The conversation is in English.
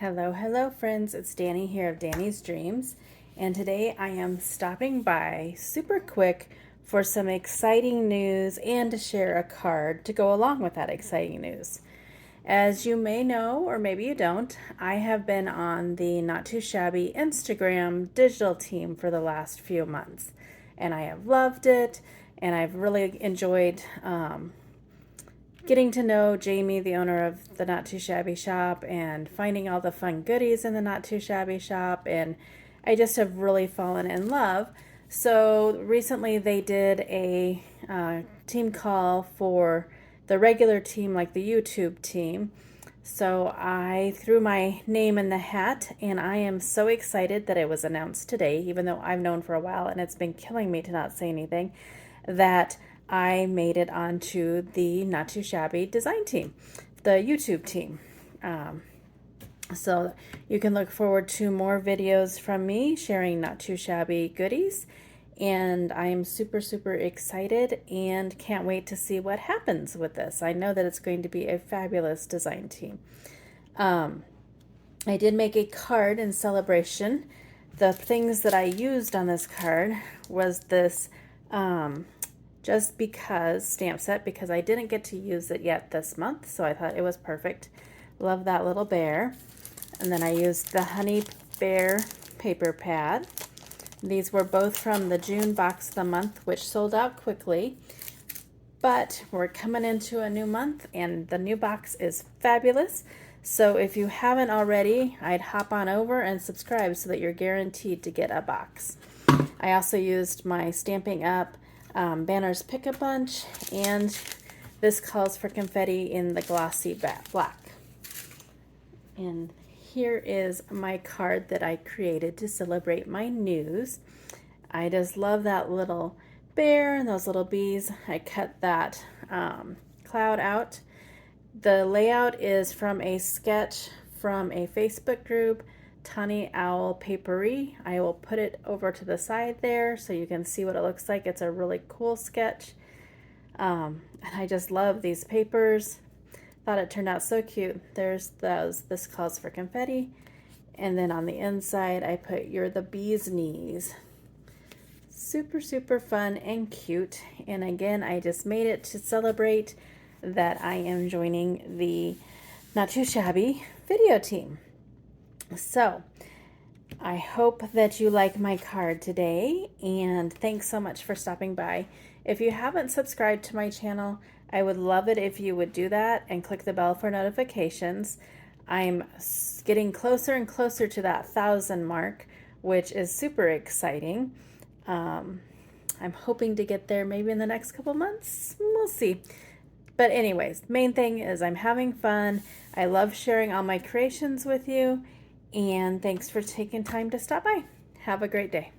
Hello friends, it's Danni here of Danni's Dreams, and today I am stopping by super quick for some exciting news and to share a card to go along with that exciting news. As you may know, or maybe you don't, I have been on the Not Too Shabby Instagram digital team for the last few months, and I have loved it, and I've really enjoyed getting to know Jamie, the owner of the Not Too Shabby shop, and finding all the fun goodies in the Not Too Shabby shop, and I just have really fallen in love. So recently they did a team call for the regular team, like the YouTube team. So I threw my name in the hat, and I am so excited that it was announced today, even though I've known for a while and it's been killing me to not say anything, that I made it onto the Not Too Shabby design team, the YouTube team. So you can look forward to more videos from me sharing Not Too Shabby goodies. And I am super excited and can't wait to see what happens with this. I know that it's going to be a fabulous design team. I did make a card in celebration. The things that I used on this card was this just because stamp set, because I didn't get to use it yet this month, so I thought it was perfect. Love that little bear. And then I used the Honey Bear paper pad. These were both from the June box of the month, which sold out quickly, but we're coming into a new month and the new box is fabulous. So if you haven't already, I'd hop on over and subscribe so that you're guaranteed to get a box. I also used my Stampin' Up! Banners Pick-a-Bunch, and this calls for confetti in the glossy black. And here is my card that I created to celebrate my news. I just love that little bear and those little bees. I cut that cloud out. The layout is from a sketch from a Facebook group, Tiny Owl Papery. I will put it over to the side there so you can see what it looks like. It's a really cool sketch. And I just love these papers. Thought it turned out so cute. There's those. This calls for confetti. And then on the inside, I put "You're the bee's knees." Super fun and cute. And again, I just made it to celebrate that I am joining the Not Too Shabby video team. So I hope that you like my card today, and thanks so much for stopping by. If you haven't subscribed to my channel, I would love it if you would do that and click the bell for notifications. I'm getting closer and closer to that 1,000 mark, which is super exciting. I'm hoping to get there maybe in the next couple months. We'll see. But anyways, main thing is I'm having fun. I love sharing all my creations with you. And thanks for taking time to stop by. Have a great day.